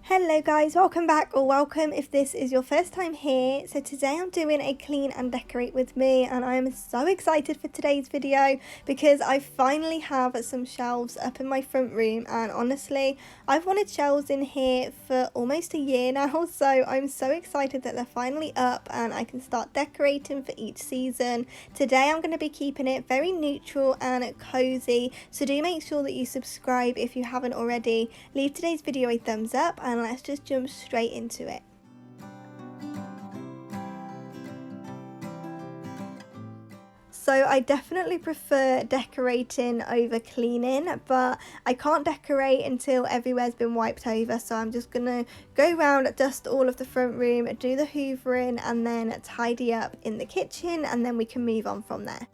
Hello guys, welcome back, or welcome if this is your first time here. So today I'm doing a clean and decorate with me, and I am so excited for today's video because I finally have some shelves up in my front room, and honestly I've wanted shelves in here for almost a year now, so I'm so excited that they're finally up and I can start decorating for each season. Today I'm going to be keeping it very neutral and cozy, so do make sure that you subscribe if you haven't already. Leave today's video a thumbs up and let's just jump straight into it. So I definitely prefer decorating over cleaning, but I can't decorate until everywhere's been wiped over, so I'm just gonna go around, dust all of the front room, do the hoovering, and then tidy up in the kitchen, and then we can move on from there.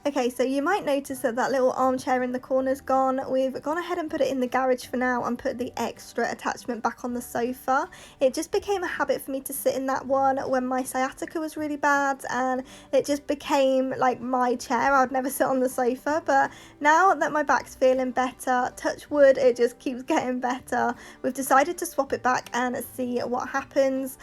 Okay, so you might notice that that little armchair in the corner's gone. We've gone ahead and put it in the garage for now and put the extra attachment back on the sofa. It just became a habit for me to sit in that one when my sciatica was really bad, and it just became like my chair. I'd never sit on the sofa, but now that my back's feeling better, touch wood, it just keeps getting better. We've decided to swap it back and see what happens.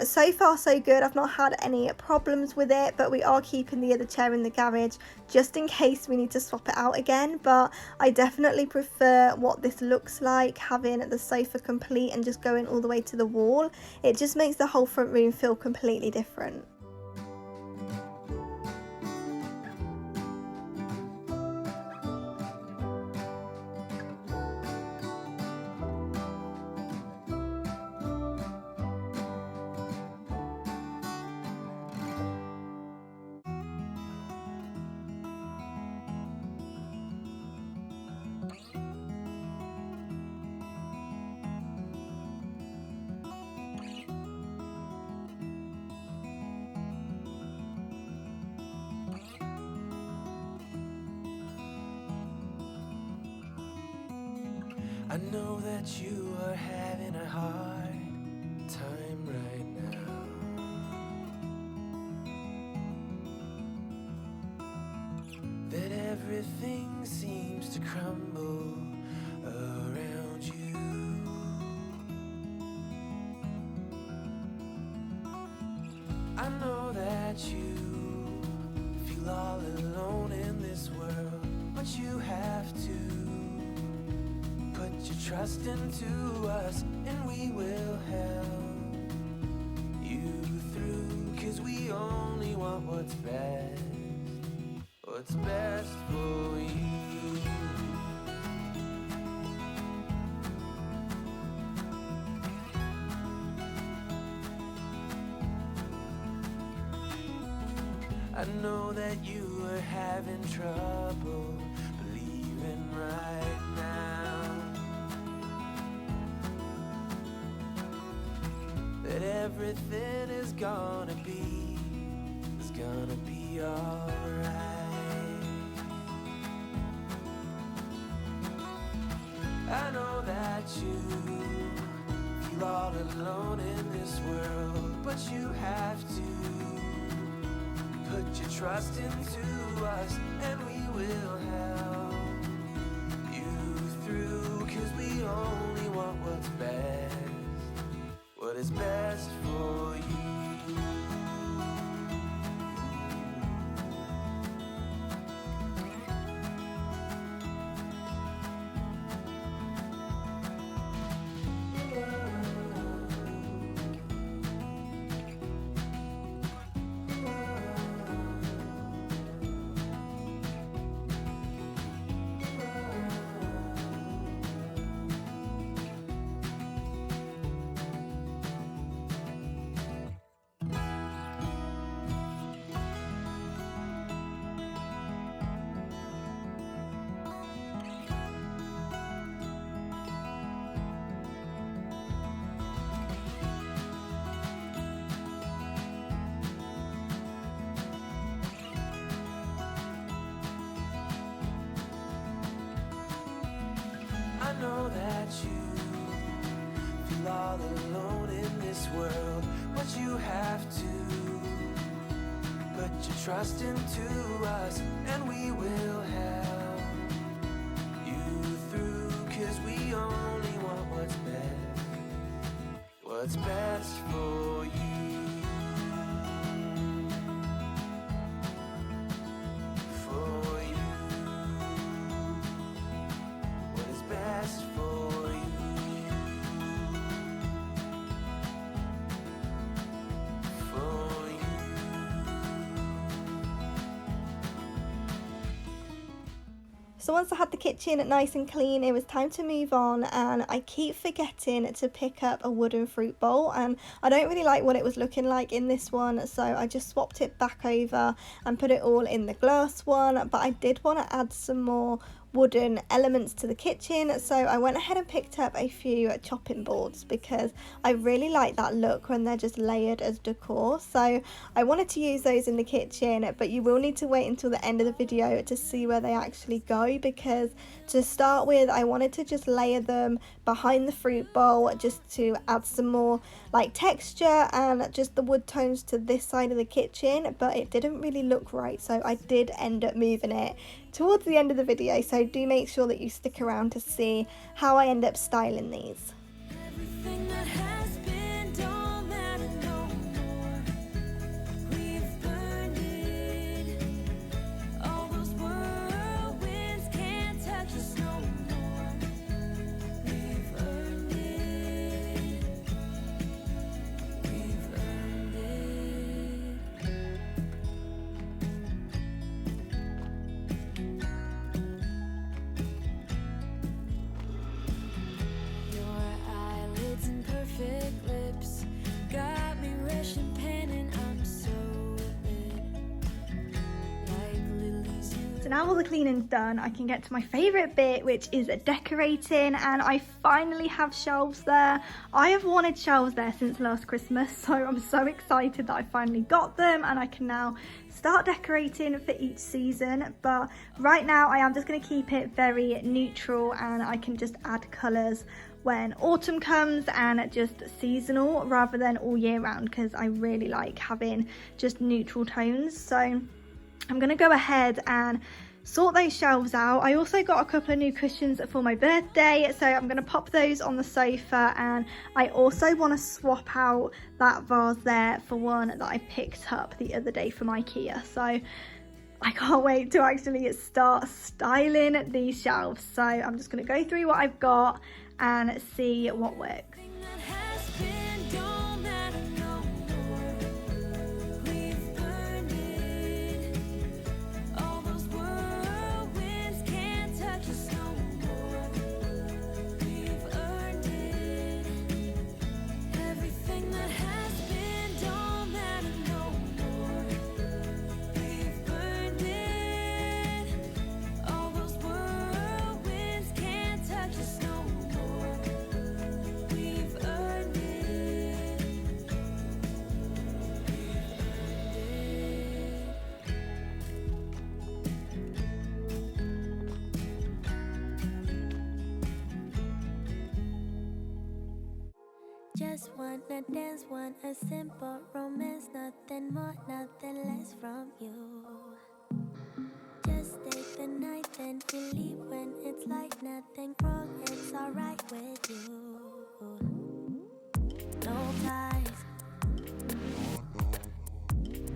So far so good. I've not had any problems with it, but we are keeping the other chair in the garage just in case we need to swap it out again. But I definitely prefer what this looks like, having the sofa complete and just going all the way to the wall. It just makes the whole front room feel completely different. I know that you are having a hard time right now. That everything seems to crumble around you. I know that you feel all alone in this world, but you have to put your trust into us, and we will help you through, 'cause we only want what's best for you. I know that you are having trouble believing right now that everything is gonna be alright. I know that you feel all alone in this world, but you have to put your trust into us, and we will help you through, 'cause we only want what's best, what is best for you. know that you feel all alone in this world, but you have to put your trust into us, and we will help you through, 'cause we only want what's best for you. For you. What is best for you. For you. So once I had the kitchen nice and clean, it was time to move on, and I keep forgetting to pick up a wooden fruit bowl, and I don't really like what it was looking like in this one, so I just swapped it back over and put it all in the glass one. But I did want to add some more wooden elements to the kitchen, so I went ahead and picked up a few chopping boards because I really like that look when they're just layered as decor. So I wanted to use those in the kitchen, but you will need to wait until the end of the video to see where they actually go, because to start with I wanted to just layer them behind the fruit bowl just to add some more like texture and just the wood tones to this side of the kitchen, but it didn't really look right, so I did end up moving it towards the end of the video. So do make sure that you stick around to see how I end up styling these. Everything that has been don't matter no more. We've burned it. All those whirlwinds can't touch us no more. We've earned it. We've earned it. Your eyelids and perfect lips got me rushing pen, and I'm so lit. Like lilies you. So now all the cleaning's done, I can get to my favourite bit, which is decorating, and I finally have shelves there. I have wanted shelves there since last Christmas, so I'm so excited that I finally got them and I can now start decorating for each season. But right now I am just going to keep it very neutral, and I can just add colours when autumn comes and just seasonal rather than all year round, because I really like having just neutral tones. So I'm going to go ahead and sort those shelves out. I also got a couple of new cushions for my birthday, so I'm going to pop those on the sofa, and I also want to swap out that vase there for one that I picked up the other day from IKEA. So I can't wait to actually start styling these shelves. So I'm just going to go through what I've got and see what works. Everything that has been don't matter no more. We've burned it. All those whirlwinds can't touch us no more. We've earned it. Everything that has been don't matter no more. We've burned it. All those whirlwinds can't touch us no more. We've earned it. Just wanna dance, want a simple romance, nothing more, nothing less from you. Just stay the night, then we leave when it's like nothing wrong, it's alright with you. No ties,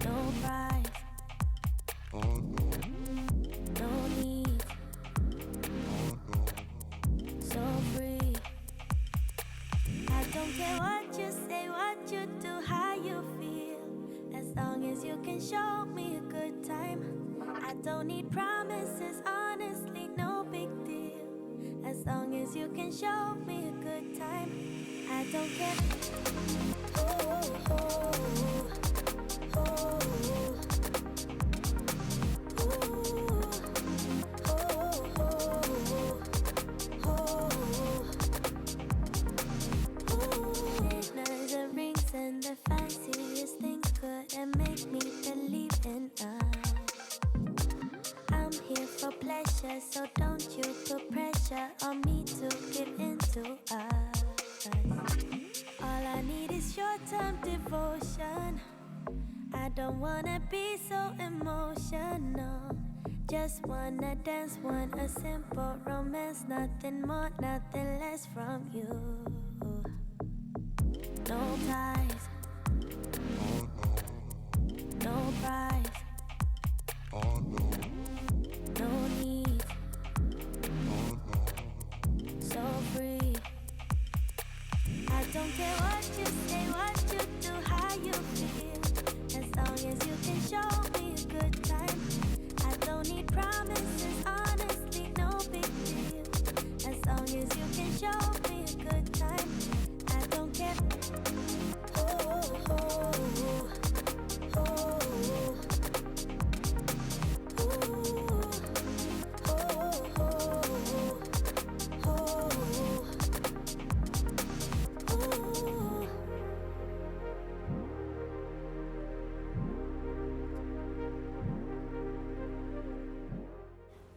no price, no need, so free. I don't care what you say, what you do, how you feel, as long as you can show me a good time. I don't need promises, honestly, no big deal, as long as you can show me a good time. I don't care. Oh, oh, oh, oh, oh. And the fanciest things couldn't make me believe in us. I'm here for pleasure, so don't you put pressure on me to give to us. All I need is short-term devotion. I don't wanna be so emotional. Just wanna dance, want a simple romance. Nothing more, nothing less from you. No ties, no price, no need, so free. I don't care what you say, what you do, how you feel. As long as you can show me a good time. I don't need promises, honestly, no big deal. As long as you can show me a good time. I don't care. Oh, oh, oh, oh,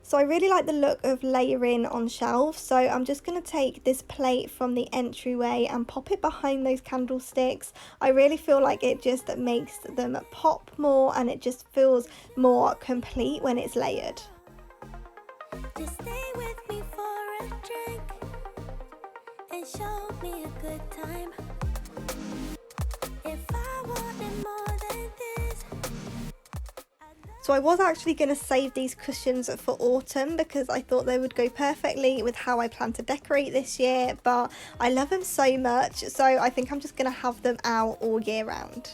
So I really like the look of layering on shelves, so I'm just going to take this plate from the entryway and pop it behind those candlesticks. I really feel like it just makes them pop more and it just feels more complete when it's layered. just stay with me for a drink and show me a good time. If I wanted more than this. So I was actually going to save these cushions for autumn because I thought they would go perfectly with how I plan to decorate this year, but I love them so much, so I think I'm just going to have them out all year round.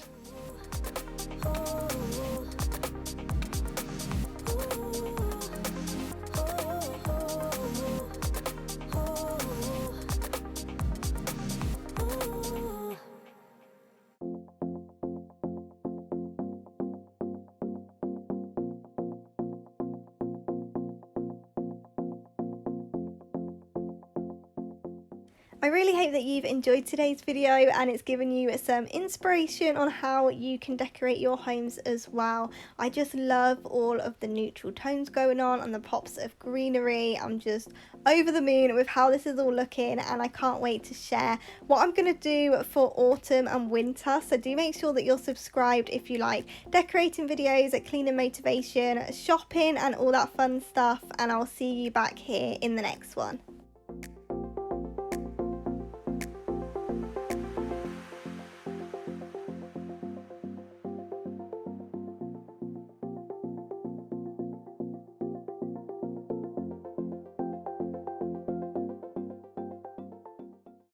I really hope that you've enjoyed today's video and it's given you some inspiration on how you can decorate your homes as well. I just love all of the neutral tones going on and the pops of greenery. I'm just over the moon with how this is all looking and I can't wait to share what I'm going to do for autumn and winter. So do make sure that you're subscribed if you like decorating videos, cleaning motivation, shopping and all that fun stuff, and I'll see you back here in the next one.